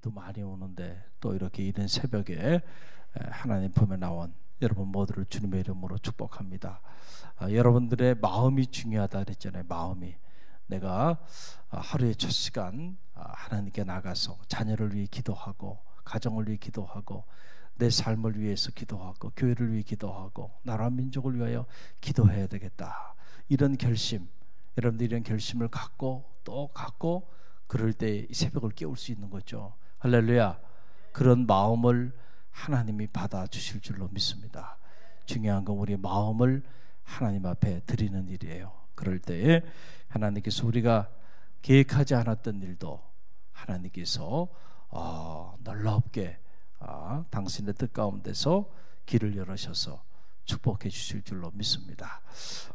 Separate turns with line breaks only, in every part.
비도 많이 오는데 또 이렇게 이른 새벽에 하나님 품에 나온 여러분 모두를 주님의 이름으로 축복합니다. 여러분들의 마음이 중요하다 그랬잖아요. 마음이. 내가 하루의 첫 시간 하나님께 나가서 자녀를 위해 기도하고, 가정을 위해 기도하고, 내 삶을 위해서 기도하고, 교회를 위해 기도하고, 나라 민족을 위하여 기도해야 되겠다. 이런 결심, 여러분들 이런 결심을 갖고 또 갖고 그럴 때 새벽을 깨울 수 있는 거죠. 할렐루야. 그런 마음을 하나님이 받아주실 줄로 믿습니다. 중요한 건 우리 마음을 하나님 앞에 드리는 일이에요. 그럴 때에 하나님께서 우리가 계획하지 않았던 일도 하나님께서 놀랍게 당신의 뜻 가운데서 길을 열으셔서 축복해 주실 줄로 믿습니다.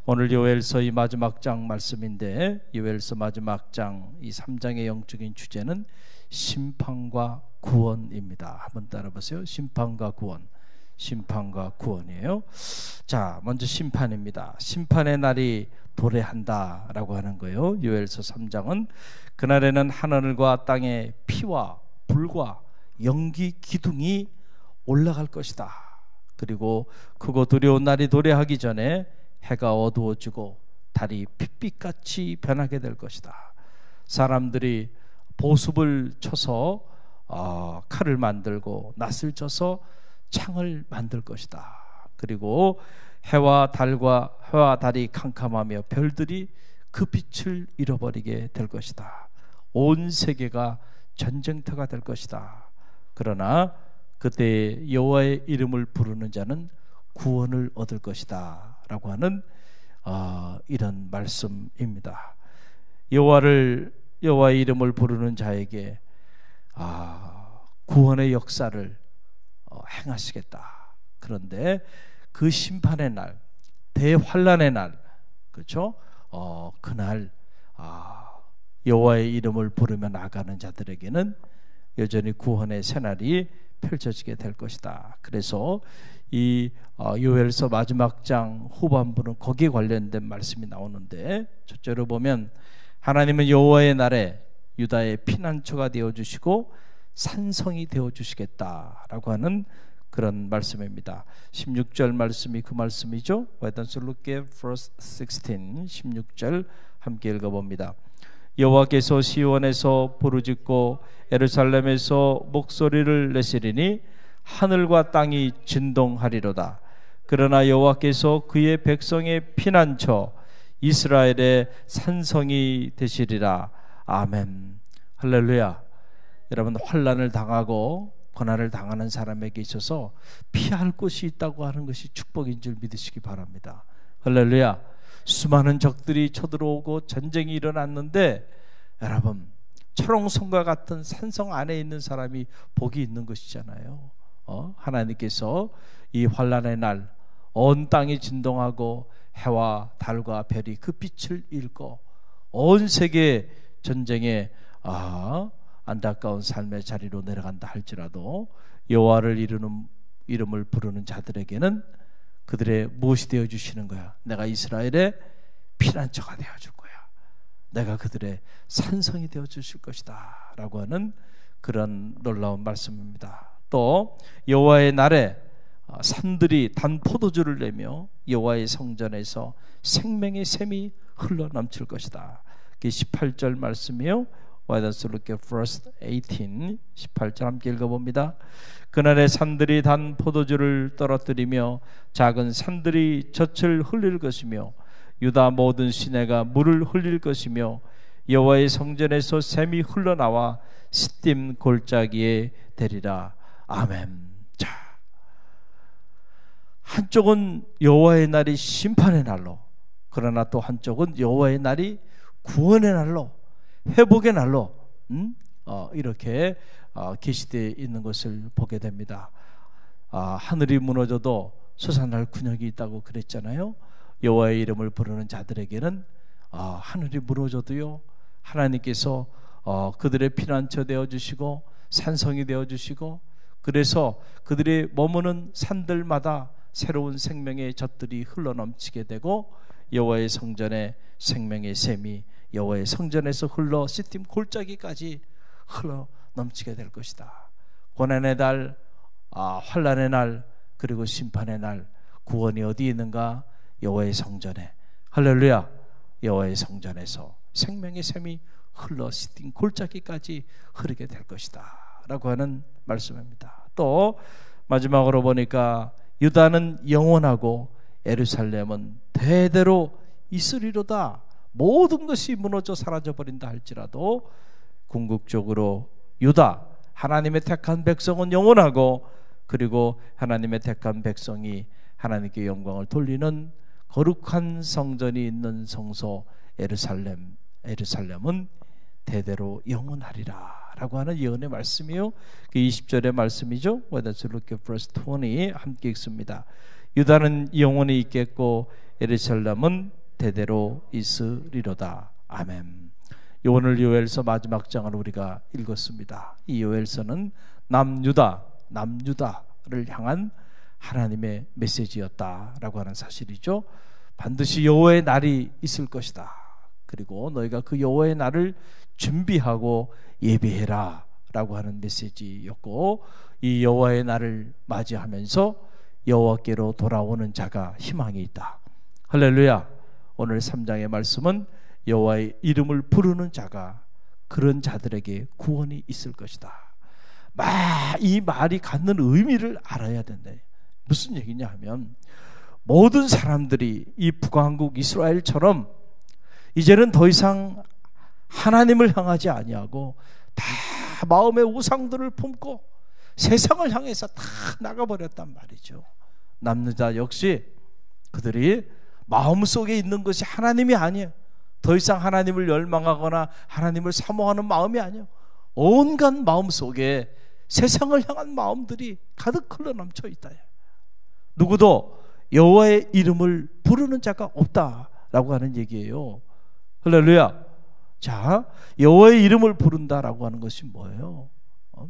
오늘 요엘서 이 마지막 장 말씀인데, 요엘서 마지막 장 이 3장의 영적인 주제는 심판과 구원입니다. 한번 따라보세요. 심판과 구원. 심판과 구원이에요. 자, 먼저 심판입니다. 심판의 날이 도래한다 라고 하는 거예요. 요엘서 3장은 그날에는 하늘과 땅에 피와 불과 연기 기둥이 올라갈 것이다. 그리고 크고 두려운 날이 도래하기 전에 해가 어두워지고 달이 핏빛같이 변하게 될 것이다. 사람들이 보습을 쳐서 칼을 만들고 낫을 쳐서 창을 만들 것이다. 그리고 해와 달이 캄캄하며 별들이 그 빛을 잃어버리게 될 것이다. 온 세계가 전쟁터가 될 것이다. 그러나 그때 여호와의 이름을 부르는 자는 구원을 얻을 것이다 라고 하는 이런 말씀입니다. 여호와의 이름을 부르는 자에게 구원의 역사를 행하시겠다. 그런데 그 심판의 날, 대환란의 날, 그렇죠? 그날 여호와의 이름을 부르며 나가는 자들에게는 여전히 구원의 새날이 펼쳐지게 될 것이다. 그래서 이 요엘서 마지막 장 후반부는 거기에 관련된 말씀이 나오는데, 첫째로 보면 하나님은 여호와의 날에 유다의 피난처가 되어주시고 산성이 되어주시겠다라고 하는 그런 말씀입니다. 16절 말씀이 그 말씀이죠. Why don't you look at verse 16, 16절 함께 읽어봅니다. 여호와께서 시온에서 부르짖고 예루살렘에서 목소리를 내시리니 하늘과 땅이 진동하리로다. 그러나 여호와께서 그의 백성의 피난처 이스라엘의 산성이 되시리라. 아멘. 할렐루야. 여러분, 환난을 당하고 고난을 당하는 사람에게 있어서 피할 곳이 있다고 하는 것이 축복인 줄 믿으시기 바랍니다. 할렐루야. 수많은 적들이 쳐들어오고 전쟁이 일어났는데 여러분, 철옹성과 같은 산성 안에 있는 사람이 복이 있는 것이잖아요. 하나님께서 이 환난의 날 온 땅이 진동하고 해와 달과 별이 그 빛을 잃고 온 세계 전쟁에 안타까운 삶의 자리로 내려간다 할지라도 여호와를 이름을 부르는 자들에게는 그들의 무엇이 되어주시는 거야? 내가 이스라엘의 피난처가 되어줄 거야. 내가 그들의 산성이 되어주실 것이다 라고 하는 그런 놀라운 말씀입니다. 또 여호와의 날에 산들이 단 포도주를 내며 여호와의 성전에서 생명의 샘이 흘러넘칠 것이다. 그게 18절 말씀이에요. Why don't you look at verse 18, 18절 함께 읽어봅니다. 그날에 산들이 단 포도주를 떨어뜨리며 작은 산들이 젖을 흘릴 것이며 유다 모든 시내가 물을 흘릴 것이며 여호와의 성전에서 샘이 흘러나와 시딤 골짜기에 되리라. 아멘. 자, 한쪽은 여호와의 날이 심판의 날로, 그러나 또 한쪽은 여호와의 날이 구원의 날로, 회복의 날로 이렇게 계시되어 있는 것을 보게 됩니다. 하늘이 무너져도 솟아날 군역이 있다고 그랬잖아요. 여호와의 이름을 부르는 자들에게는 하늘이 무너져도요, 하나님께서 그들의 피난처 되어주시고 산성이 되어주시고, 그래서 그들이 머무는 산들마다 새로운 생명의 젖들이 흘러넘치게 되고 여호와의 성전에 생명의 샘이 여호와의 성전에서 흘러 시딤 골짜기까지 흘러 넘치게 될 것이다. 고난의 날, 환난의 날, 그리고 심판의 날, 구원이 어디 있는가? 여호와의 성전에. 할렐루야. 여호와의 성전에서 생명의 샘이 흘러 시딘 골짜기까지 흐르게 될 것이다 라고 하는 말씀입니다. 또 마지막으로 보니까 유다는 영원하고 예루살렘은 대대로 있으리로다. 모든 것이 무너져 사라져버린다 할지라도 궁극적으로 유다, 하나님의 택한 백성은 영원하고, 그리고 하나님의 택한 백성이 하나님께 영광을 돌리는 거룩한 성전이 있는 성소 예루살렘은 대대로 영원하리라 라고 하는 예언의 말씀이요, 그 20절의 말씀이죠. Let's look at verse 20. 함께 읽습니다. 유다는 영원히 있겠고 예루살렘은 대대로 있으리로다. 아멘. 오늘 요엘서 마지막 장을 우리가 읽었습니다. 이 요엘서는 남유다를 향한 하나님의 메시지였다라고 하는 사실이죠. 반드시 여호와의 날이 있을 것이다. 그리고 너희가 그 여호와의 날을 준비하고 예배해라 라고 하는 메시지였고, 이 여호와의 날을 맞이하면서 여호와께로 돌아오는 자가 희망이 있다. 할렐루야. 오늘 3장의 말씀은 여호와의 이름을 부르는 자가, 그런 자들에게 구원이 있을 것이다. 이 말이 갖는 의미를 알아야 된다. 무슨 얘기냐 하면, 모든 사람들이 이 북왕국 이스라엘처럼 이제는 더 이상 하나님을 향하지 아니하고 다 마음의 우상들을 품고 세상을 향해서 다 나가버렸단 말이죠. 남유다 역시 그들이 마음속에 있는 것이 하나님이 아니에요. 더 이상 하나님을 열망하거나 하나님을 사모하는 마음이 아니에요. 온갖 마음속에 세상을 향한 마음들이 가득 흘러넘쳐 있다. 누구도 여호와의 이름을 부르는 자가 없다라고 하는 얘기예요. 할렐루야. 자, 여호와의 이름을 부른다라고 하는 것이 뭐예요?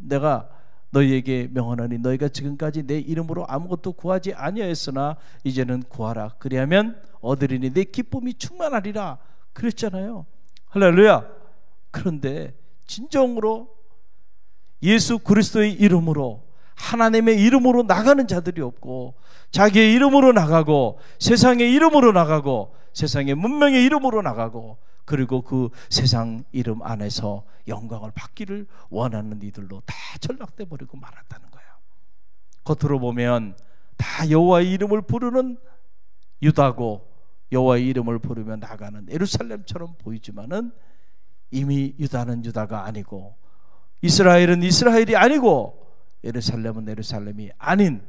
내가 너희에게 명하노니 너희가 지금까지 내 이름으로 아무것도 구하지 아니하였으나 이제는 구하라. 그리하면 얻으리니 내 기쁨이 충만하리라 그랬잖아요. 할렐루야. 그런데 진정으로 예수 그리스도의 이름으로, 하나님의 이름으로 나가는 자들이 없고, 자기의 이름으로 나가고, 세상의 이름으로 나가고, 세상의 문명의 이름으로 나가고, 그리고 그 세상 이름 안에서 영광을 받기를 원하는 이들로 다 전락돼 버리고 말았다는 거예요. 겉으로 보면 다 여호와의 이름을 부르는 유다고, 여호와의 이름을 부르며 나가는 예루살렘처럼 보이지만은 이미 유다는 유다가 아니고, 이스라엘은 이스라엘이 아니고, 예루살렘은 예루살렘이 아닌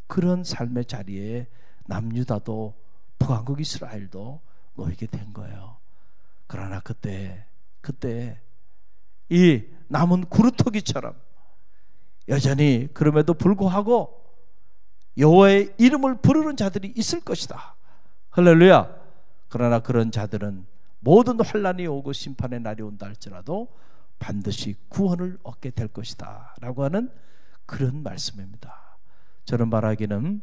그런 삶의 자리에 남유다도 북왕국 이스라엘도 놓이게 된 거예요. 그러나 그때 이 남은 구루토기처럼 여전히 그럼에도 불구하고 여호와의 이름을 부르는 자들이 있을 것이다. 할렐루야. 그러나 그런 자들은 모든 환난이 오고 심판의 날이 온다 할지라도 반드시 구원을 얻게 될 것이다 라고 하는 그런 말씀입니다. 저는 말하기는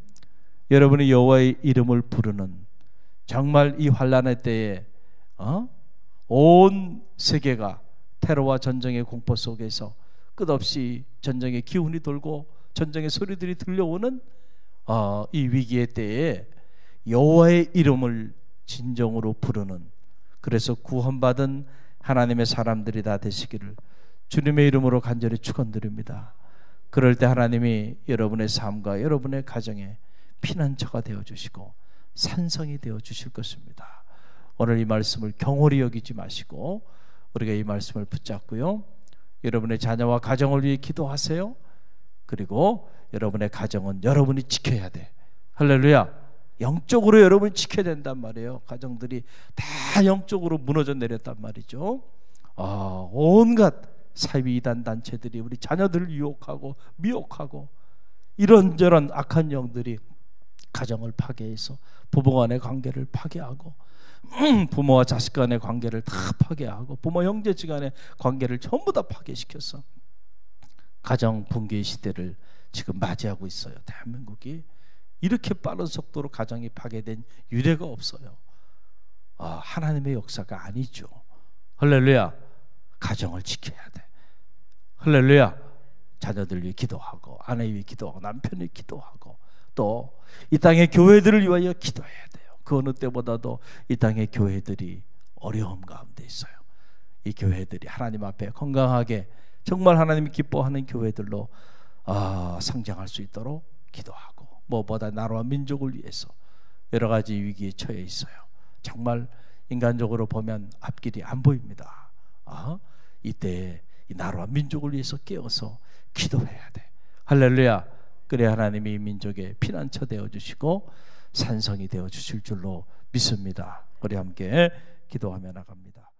여러분이 여호와의 이름을 부르는, 정말 이 환난의 때에 온 세계가 테러와 전쟁의 공포 속에서 끝없이 전쟁의 기운이 돌고 전쟁의 소리들이 들려오는 이 위기의 때에 여호와의 이름을 진정으로 부르는, 그래서 구원받은 하나님의 사람들이 다 되시기를 주님의 이름으로 간절히 축원드립니다. 그럴 때 하나님이 여러분의 삶과 여러분의 가정에 피난처가 되어주시고 산성이 되어주실 것입니다. 오늘 이 말씀을 경홀히 여기지 마시고 우리가 이 말씀을 붙잡고요, 여러분의 자녀와 가정을 위해 기도하세요. 그리고 여러분의 가정은 여러분이 지켜야 돼. 할렐루야. 영적으로 여러분이 지켜야 된단 말이에요. 가정들이 다 영적으로 무너져 내렸단 말이죠. 온갖 사이비 이단 단체들이 우리 자녀들을 유혹하고 미혹하고, 이런저런 악한 영들이 가정을 파괴해서 부부 간의 관계를 파괴하고, 부모와 자식 간의 관계를 다 파괴하고, 부모 형제지 간의 관계를 전부 다 파괴시켜서 가정 붕괴의 시대를 지금 맞이하고 있어요. 대한민국이 이렇게 빠른 속도로 가정이 파괴된 유례가 없어요. 하나님의 역사가 아니죠. 할렐루야. 가정을 지켜야 돼. 할렐루야. 자녀들 위해 기도하고, 아내 위해 기도하고, 남편 위해 기도하고, 또 이 땅의 교회들을 위하여 기도해야 돼요. 그 어느 때보다도 이 땅의 교회들이 어려움 가운데 있어요. 이 교회들이 하나님 앞에 건강하게 정말 하나님이 기뻐하는 교회들로 성장할 수 있도록 기도하고, 무엇보다 나라와 민족을 위해서 여러 가지 위기에 처해 있어요. 정말 인간적으로 보면 앞길이 안 보입니다. 이때 이 나라와 민족을 위해서 깨어서 기도해야 돼. 할렐루야. 그래야 하나님이 이 민족의 피난처 되어주시고 산성이 되어주실 줄로 믿습니다. 우리 함께 기도하며 나갑니다.